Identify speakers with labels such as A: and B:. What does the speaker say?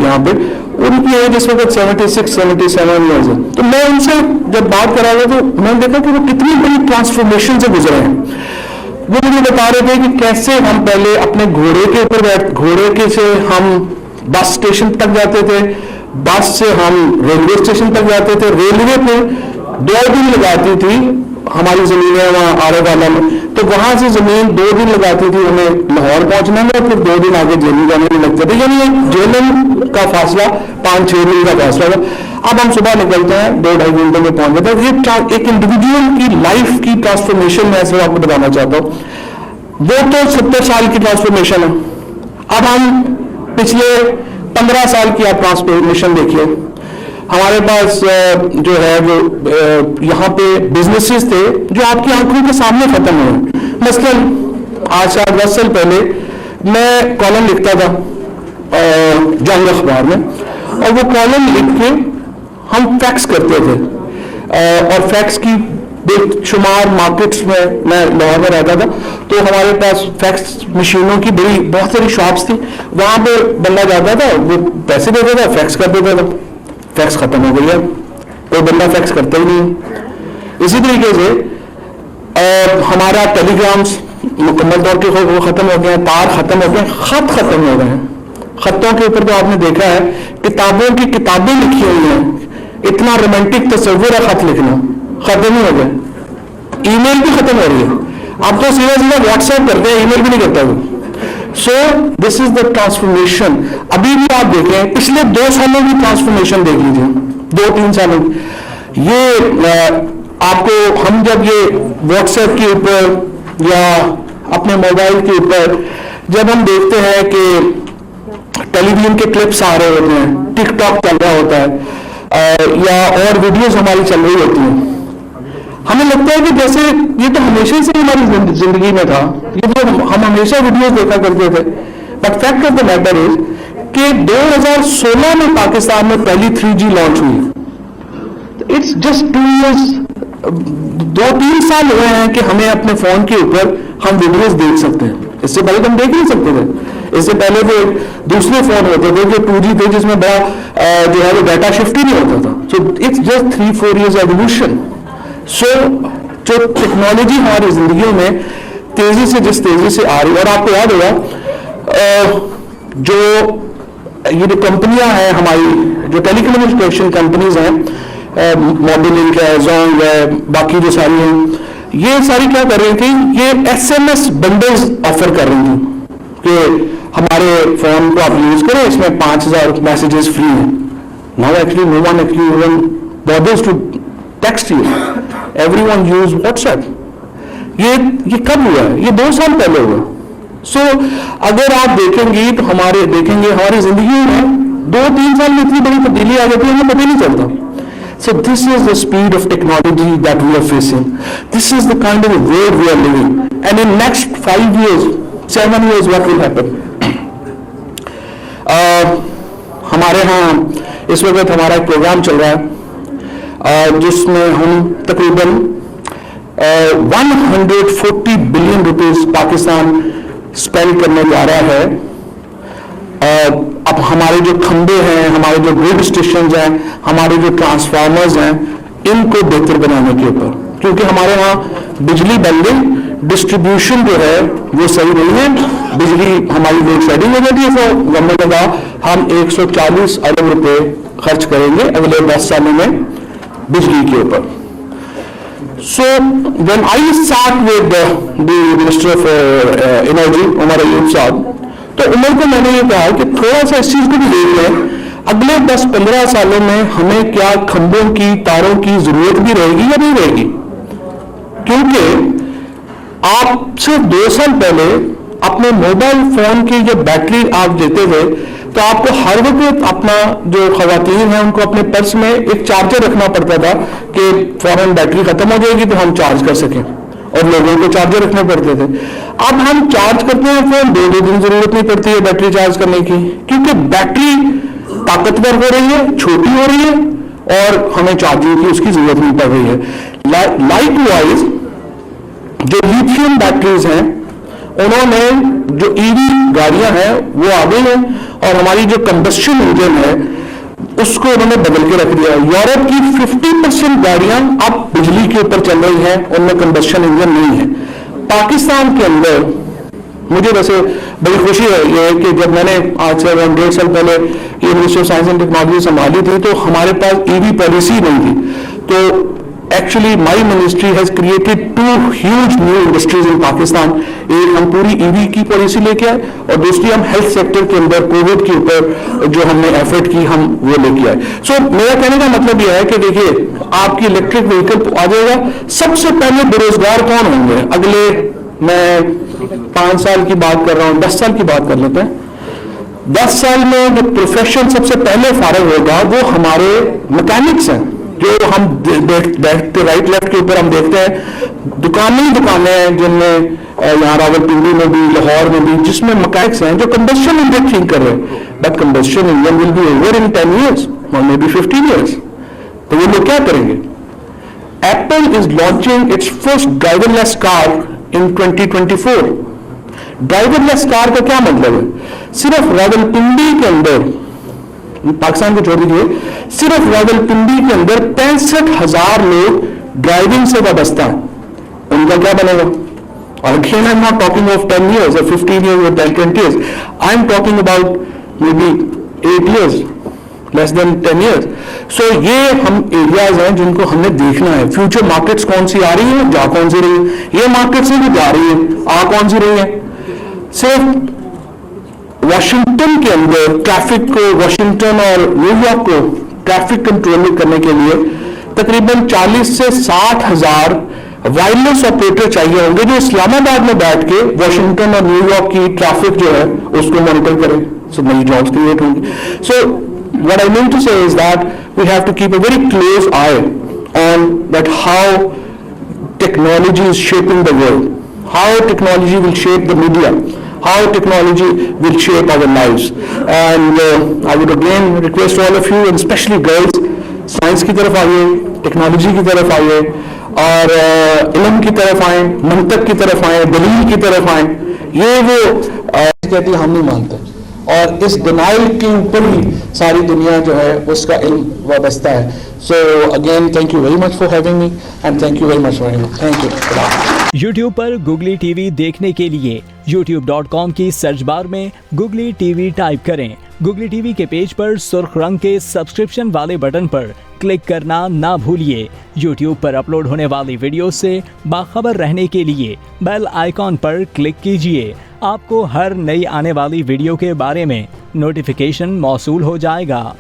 A: यहाँ पे, उनकी एज इस वक्त 76-77 ईयर्स है। तो मैं उनसे जब बात करा रहा था तो मैंने देखा कि वो कितनी बड़ी ट्रांसफॉर्मेशन से गुजरे हैं। वो मुझे बता रहे थे कि कैसे हम पहले अपने घोड़े के ऊपर घोड़े के से हम बस स्टेशन तक जाते थे, बस से हम रेलवे स्टेशन तक जाते थे, रेलवे पे 2 दिन लगाती थी हमारी जमीनें वहाँ आरेवाला में, तो वहां से जमीन 2 दिन लगाती थी हमें लाहौर पहुंचने में, फिर 2 दिन आगे जेल जाने में लगते थे, यानी जेल का फासला 5-6 दिन का फासला था। अब हम सुबह निकलते हैं 2-2.5 घंटे में पहुंच जाते हैं। ये एक इंडिविजुअल की लाइफ की ट्रांसफॉर्मेशन मैं ऐसे आपको बताना चाहता हूँ। वो तो 70 साल की ट्रांसफॉर्मेशन है, अब हम पिछले 15 साल की आप ट्रांसफॉर्मेशन देखिए। हमारे पास जो है वो यहाँ पे बिजनेसेस थे जो आपकी आंखों के सामने खत्म हुए। मसलन आज से 10 साल पहले मैं कॉलम लिखता था जंग अखबार में, और वो कॉलम लिख के हम फैक्स करते थे, और फैक्स की बेशुमार मार्केट्स में, मैं लाहौर में रहता था तो हमारे पास फैक्स मशीनों की बहुत सारी शॉप्स थी, वहां पे बंदा जाता था, वो पैसे देता था, फैक्स कर देता था। फैक्स खत्म हो गई है, कोई बंदा फैक्स करता ही नहीं। इसी तरीके से हमारा टेलीग्राम्स मुकम्मल तौर पे वो खत्म हो गए हैं, तार खत्म हो गए हैं, खत खत्म हो गए हैं। खतों के ऊपर तो आपने देखा है किताबों की किताबें लिखी हुई हैं, इतना रोमांटिक तस्वीर है खत लिखना, खत्म ही हो गए। ईमेल भी खत्म हो रही है, अब तो सीधा सीधा व्हाट्सएप करते हैं, ईमेल भी नहीं करता वो। So this is the transformation. अभी भी आप देखें, पिछले 2 सालों की ट्रांसफॉर्मेशन देख लीजिए, 2-3 सालों ये आपको हम जब ये व्हाट्सएप के ऊपर या अपने मोबाइल के ऊपर जब हम देखते हैं कि टेलीविजन के क्लिप्स आ रहे होते हैं, टिकटॉक चल रहा होता है, या और वीडियोस हमारी चल रही होती हैं, हमें लगता है कि जैसे ये तो हमेशा से हमारी जिंदगी में था, ये तो हम हमेशा वीडियोस देखा करते थे। But fact of the matter is कि 2016 में पाकिस्तान में पहली 3G लॉन्च हुई। इट्स जस्ट 2 years, 2-3 साल हुए हैं कि हमें अपने फोन के ऊपर हम वीडियोस देख सकते हैं। इससे पहले तो हम देख नहीं सकते थे। इससे पहले वो दूसरे फोन होते थे जो 2G थे, जिसमें बड़ा जो है वो डाटा शिफ्ट ही नहीं होता था। So it's just 3-4 years evolution. So जो टेक्नोलॉजी हमारी जिंदगी में तेजी से जिस तेजी से आ रही है, और आपको याद होगा जो ये जो कंपनियां हैं हमारी, जो टेलीकम्युनिकेशन कंपनीज हैं, मोबिलिंक है, जोंग है, बाकी जो सारी हैं, ये सारी क्या कर रही थी, ये SMS बंडल्स ऑफर कर रही थी कि हमारे फोन को आप यूज करें, इसमें 5000 मैसेजेस फ्री हैं। Now actually no one actually even bothers to text you, everyone use WhatsApp. ये कब हुआ है? ये 2 साल पहले हुआ। सो अगर आप देखेंगे तो हमारी जिंदगी में 2-3 साल में इतनी बड़ी तब्दीली आ जाती है, हमें पता ही नहीं चलता। So this is the speed of technology that we are facing. This is the kind of world we are living. And in next 5 years, 7 years, what will happen? हमारे यहाँ इस वक्त हमारा एक प्रोग्राम चल रहा है जिसमें हम तकरीबन 140 बिलियन रुपीस पाकिस्तान स्पेंड करने जा रहा है। अब हमारे जो खंबे हैं, हमारे जो ग्रिड स्टेशन हैं, हमारे जो ट्रांसफार्मर्स हैं, इनको बेहतर बनाने के ऊपर, क्योंकि हमारे यहाँ बिजली बन गई, डिस्ट्रीब्यूशन जो है वो सही नहीं है, बिजली हमारी लोड शेडिंग हो जाती है। तो गवर्नमेंट ने कहा हम 140 अरब रुपए खर्च करेंगे अगले 10 सालों में बिजली के ऊपर। So when I sat with the Minister of Energy, Umar Ayub साहब, तो उमर को मैंने ये कहा कि थोड़ा सा इस चीज को भी देख लें, अगले 10-15 सालों में हमें क्या खंभों की, तारों की जरूरत भी रहेगी या नहीं रहेगी? क्योंकि आप सिर्फ 2 साल पहले अपने मोबाइल फोन की जो बैटरी आप देते थे, तो आपको हर वक्त अपना जो खवातीन हैं उनको अपने पर्स में एक चार्जर रखना पड़ता था कि फौरन बैटरी खत्म हो जाएगी तो हम चार्ज कर सकें, और लोगों को चार्जर रखने पड़ते थे। अब हम चार्ज करते हैं फोन, 2 दिन जरूरत नहीं पड़ती है बैटरी चार्ज करने की, क्योंकि बैटरी ताकतवर हो रही है, छोटी हो रही है, और हमें चार्जिंग की उसकी जरूरत नहीं पड़ रही है। लाइकवाइज जो लिथियम बैटरीज हैं उन्होंने जो ईवी गाड़ियां हैं वो आ गई हैं और हमारी जो कंबस्शन इंजन है उसको उन्होंने बदल के रख दिया। यूरोप की 50% गाड़ियां अब बिजली के ऊपर चल रही हैं, उनमें कंबस्शन इंजन नहीं है। पाकिस्तान के अंदर मुझे वैसे बड़ी खुशी है ये कि जब मैंने आज से 1.5 साल पहले university of science and technology संभाली थी तो हमारे पास ईवी पॉलिसी नहीं थी। तो actually my ministry has created 2 huge new industries इन पाकिस्तान। एक हम पूरी ईवी की पॉलिसी लेके आए और दूसरी हम हेल्थ सेक्टर के अंदर कोविड के ऊपर जो हमने एफर्ट की हम वो लेके आए। सो मेरा कहने का मतलब यह है कि देखिए आपकी इलेक्ट्रिक व्हीकल आ जाएगा, सबसे पहले बेरोजगार कौन होंगे अगले, मैं 5 साल की बात कर रहा हूं, 10 साल की बात कर लेते हैं। 10 साल में जो प्रोफेशन सबसे पहले फारग होगा वो हमारे मैकेनिक्स हैं, जो हम देखते राइट लेफ्ट के ऊपर हम देखते हैं दुकानें हैं जिनमें यहाँ रावलपिंडी में भी, लाहौर में भी, जिसमें मैकेनिक्स हैं जो कंबस्शन इंजन ठीक कर रहे हैं। But combustion engine will be over in 10 years और मे बी 15 years। तो वो लोग क्या करेंगे? Apple is launching it's first driverless car in 2024। Driverless car का क्या मतलब है? सिर्फ रावलपिंडी के अंदर, पाकिस्तान को छोड़ दीजिए, सिर्फ रावलपिंडी के अंदर 65,000 लोग ड्राइविंग से वाबस्ता हैं। उनका क्या बनेगा? और again I am not talking of 10 years or 15 years or 20 years, I am talking about may be 8 years, less than 10 years। सो ये हम एरियाज हैं जिनको हमने देखना है। फ्यूचर मार्केट्स कौन सी आ रही है, जा कौन सी रही है, ये मार्केट्स हैं जो जा रही है, आ कौन सी रही है। सिर्फ वाशिंगटन के अंदर ट्रैफिक को, वाशिंगटन और न्यूयॉर्क को ट्रैफिक कंट्रोल करने के लिए तकरीबन 40 से 60,000 वायरलेस ऑपरेटर चाहिए होंगे जो इस्लामाबाद में बैठ के वाशिंगटन और न्यूयॉर्क की ट्रैफिक जो है उसको मॉनिटर करें। सो नई जॉब्स क्रिएट होंगी। So what I mean to say is that we have to keep a very close eye on that how technology is shaping the world, how technology will shape the media, how technology will shape our lives. And I would again request all of you, and especially girls, science की तरफ आइए, technology की तरफ आइए और इल्म की तरफ आए, मंतक की तरफ आए, दलील की तरफ आए। ये वो कहती है हम नहीं मानते, और इस डिनाइल के ऊपर ही सारी दुनिया जो है उसका इल्म वाबस्ता है। So again thank you very much for having me and thank you very much for having. Thank you.
B: YouTube पर गूगली टीवी देखने के लिए youtube.com की सर्च बार में गूगली टीवी टाइप करें। गूगली टीवी के पेज पर सुर्ख रंग के सब्सक्रिप्शन वाले बटन पर क्लिक करना ना भूलिए। YouTube पर अपलोड होने वाली वीडियो से बाखबर रहने के लिए बेल आइकॉन पर क्लिक कीजिए। आपको हर नई आने वाली वीडियो के बारे में नोटिफिकेशन मौसूल हो जाएगा।